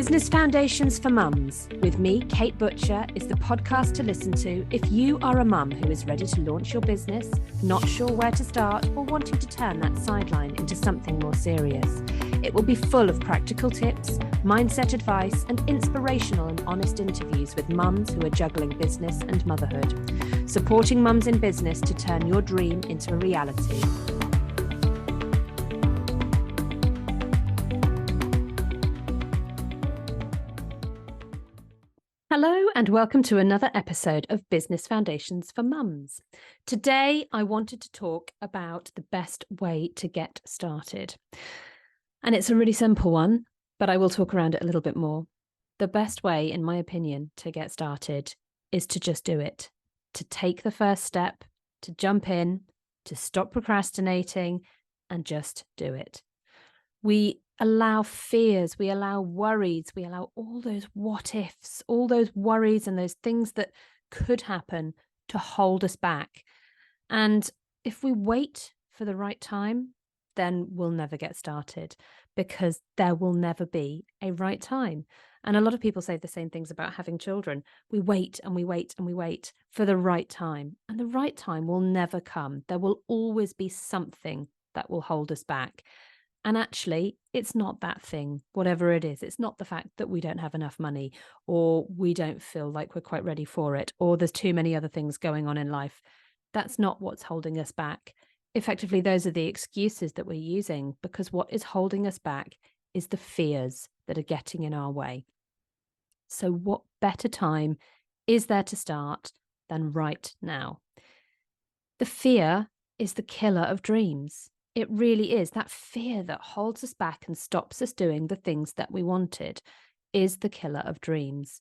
Business Foundations for Mums with me, Kate Butcher, is the podcast to listen to if you are a mum who is ready to launch your business, not sure where to start, or wanting to turn that sideline into something more serious. It will be full of practical tips, mindset advice, and inspirational and honest interviews with mums who are juggling business and motherhood, supporting mums in business to turn your dream into a reality. Hello and welcome to another episode of Business Foundations for Mums. Today, I wanted to talk about the best way to get started. And it's a really simple one, but I will talk around it a little bit more. The best way, in my opinion, to get started is to just do it, to take the first step, to jump in, to stop procrastinating, and just do it. We allow fears, we allow worries, we allow all those what ifs, all those worries and those things that could happen to hold us back. And if we wait for the right time, then we'll never get started because there will never be a right time. And a lot of people say the same things about having children. We wait and we wait and we wait for the right time. And the right time will never come. There will always be something that will hold us back. And actually, it's not that thing, whatever it is. It's not the fact that we don't have enough money or we don't feel like we're quite ready for it or there's too many other things going on in life. That's not what's holding us back. Effectively, those are the excuses that we're using because what is holding us back is the fears that are getting in our way. So what better time is there to start than right now? The fear is the killer of dreams. It really is. That fear that holds us back and stops us doing the things that we wanted is the killer of dreams.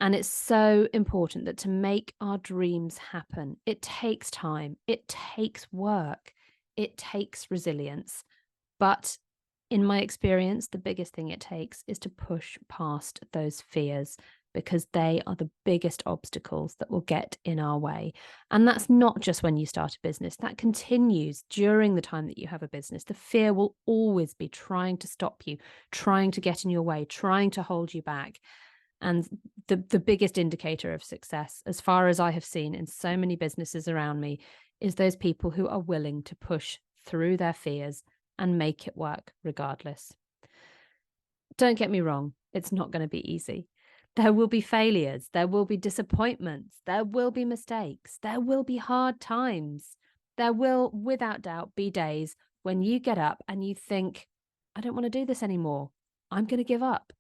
And it's so important that to make our dreams happen, it takes time, it takes work, it takes resilience. But in my experience, the biggest thing it takes is to push past those fears because they are the biggest obstacles that will get in our way. And that's not just when you start a business, that continues during the time that you have a business. The fear will always be trying to stop you, trying to get in your way, trying to hold you back. And the biggest indicator of success, as far as I have seen in so many businesses around me, is those people who are willing to push through their fears and make it work regardless. Don't get me wrong, it's not going to be easy. There will be failures, there will be disappointments, there will be mistakes, there will be hard times. There will, without doubt, be days when you get up and you think, I don't want to do this anymore. I'm going to give up.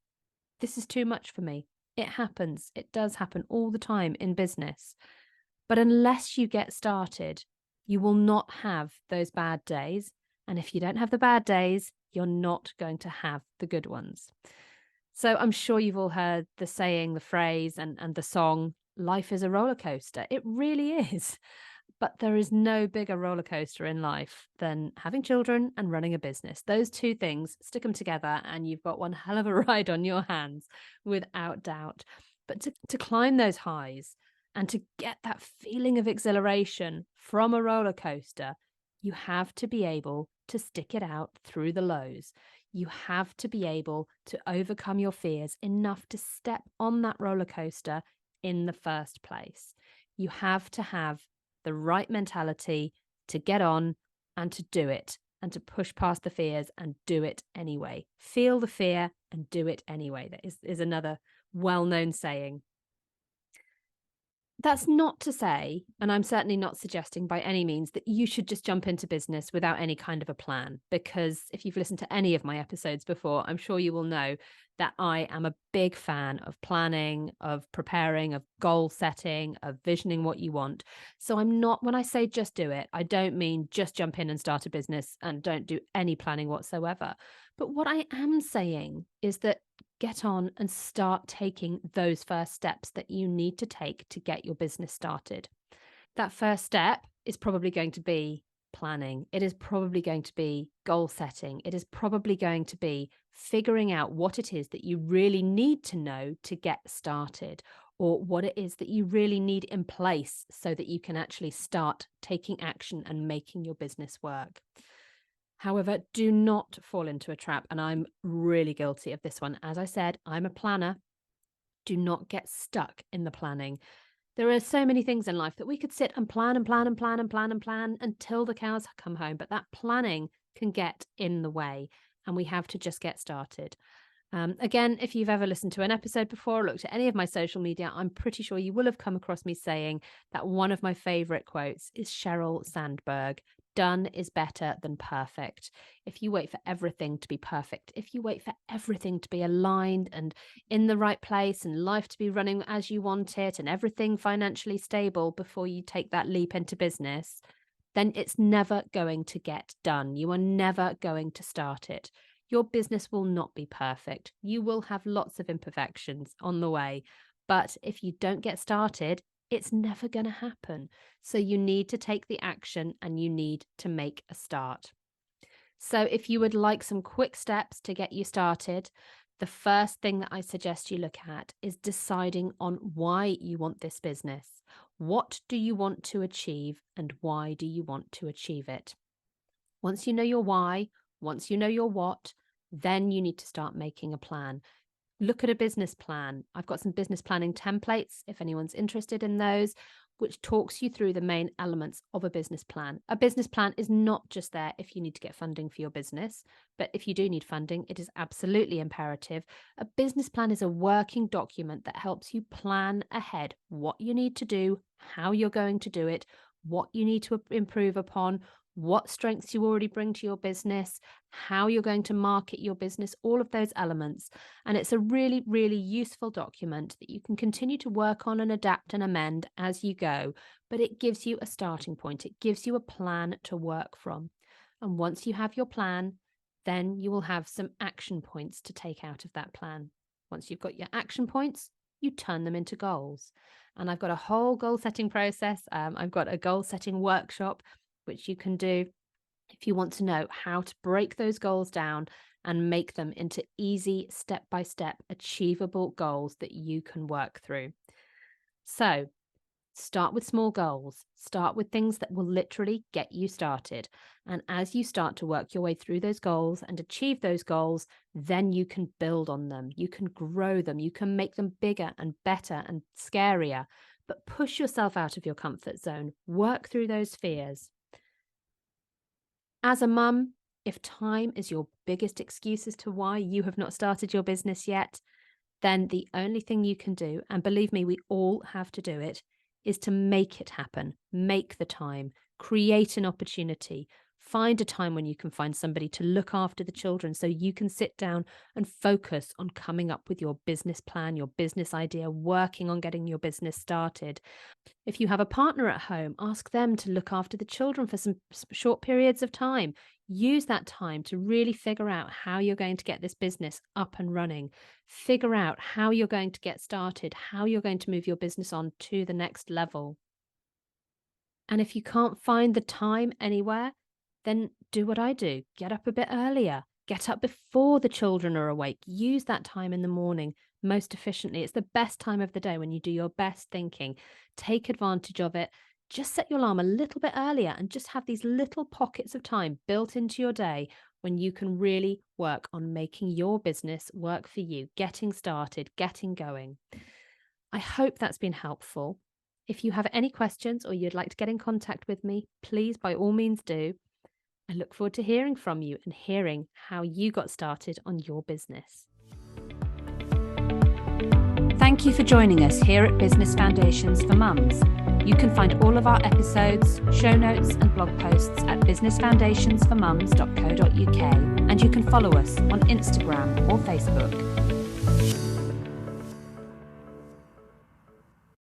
This is too much for me. It happens. It does happen all the time in business. But unless you get started, you will not have those bad days. And if you don't have the bad days, you're not going to have the good ones. So I'm sure you've all heard the saying, the phrase, and the song, life is a roller coaster. It really is. But there is no bigger roller coaster in life than having children and running a business. Those two things, stick them together and you've got one hell of a ride on your hands, without doubt. But to climb those highs and to get that feeling of exhilaration from a roller coaster, you have to be able to stick it out through the lows. You have to be able to overcome your fears enough to step on that roller coaster in the first place. You have to have the right mentality to get on and to do it and to push past the fears and do it anyway. Feel the fear and do it anyway. That is another well-known saying. That's not to say, and I'm certainly not suggesting by any means, that you should just jump into business without any kind of a plan. Because if you've listened to any of my episodes before, I'm sure you will know that I am a big fan of planning, of preparing, of goal setting, of visioning what you want. So I'm not, when I say just do it, I don't mean just jump in and start a business and don't do any planning whatsoever. But what I am saying is that get on and start taking those first steps that you need to take to get your business started. That first step is probably going to be planning. It is probably going to be goal setting. It is probably going to be figuring out what it is that you really need to know to get started, or what it is that you really need in place so that you can actually start taking action and making your business work. However, do not fall into a trap. And I'm really guilty of this one. As I said, I'm a planner. Do not get stuck in the planning. There are so many things in life that we could sit and plan and plan and plan and plan and plan until the cows come home. But that planning can get in the way, and we have to just get started. Again, if you've ever listened to an episode before or looked at any of my social media, I'm pretty sure you will have come across me saying that one of my favorite quotes is Sheryl Sandberg. Done is better than perfect. If you wait for everything to be perfect, if you wait for everything to be aligned and in the right place and life to be running as you want it and everything financially stable before you take that leap into business, then it's never going to get done. You are never going to start it. Your business will not be perfect. You will have lots of imperfections on the way. But if you don't get started, it's never going to happen. So you need to take the action and you need to make a start. So if you would like some quick steps to get you started, the first thing that I suggest you look at is deciding on why you want this business. What do you want to achieve and why do you want to achieve it? Once you know your why, once you know your what, then you need to start making a plan. Look at a business plan. I've got some business planning templates, if anyone's interested in those, which talks you through the main elements of a business plan. A business plan is not just there if you need to get funding for your business, but if you do need funding, it is absolutely imperative. A business plan is a working document that helps you plan ahead what you need to do, how you're going to do it, what you need to improve upon, what strengths you already bring to your business, how you're going to market your business, all of those elements. And it's a really, really useful document that you can continue to work on and adapt and amend as you go. But it gives you a starting point. It gives you a plan to work from. And once you have your plan, then you will have some action points to take out of that plan. Once you've got your action points, you turn them into goals. And I've got a whole goal setting process. I've got a goal setting workshop which you can do if you want to know how to break those goals down and make them into easy, step-by-step, achievable goals that you can work through. So start with small goals. Start with things that will literally get you started. And as you start to work your way through those goals and achieve those goals, then you can build on them. You can grow them. You can make them bigger and better and scarier. But push yourself out of your comfort zone. Work through those fears. As a mum, if time is your biggest excuse as to why you have not started your business yet, then the only thing you can do, and believe me, we all have to do it, is to make it happen. Make the time, create an opportunity, find a time when you can find somebody to look after the children so you can sit down and focus on coming up with your business plan, your business idea, working on getting your business started. If you have a partner at home, ask them to look after the children for some short periods of time. Use that time to really figure out how you're going to get this business up and running. Figure out how you're going to get started, how you're going to move your business on to the next level. And if you can't find the time anywhere, then do what I do. Get up a bit earlier. Get up before the children are awake. Use that time in the morning most efficiently. It's the best time of the day when you do your best thinking. Take advantage of it. Just set your alarm a little bit earlier and just have these little pockets of time built into your day when you can really work on making your business work for you, getting started, getting going. I hope that's been helpful. If you have any questions or you'd like to get in contact with me, please by all means do. I look forward to hearing from you and hearing how you got started on your business. Thank you for joining us here at Business Foundations for Mums. You can find all of our episodes, show notes and blog posts at businessfoundationsformums.co.uk, and you can follow us on Instagram or Facebook.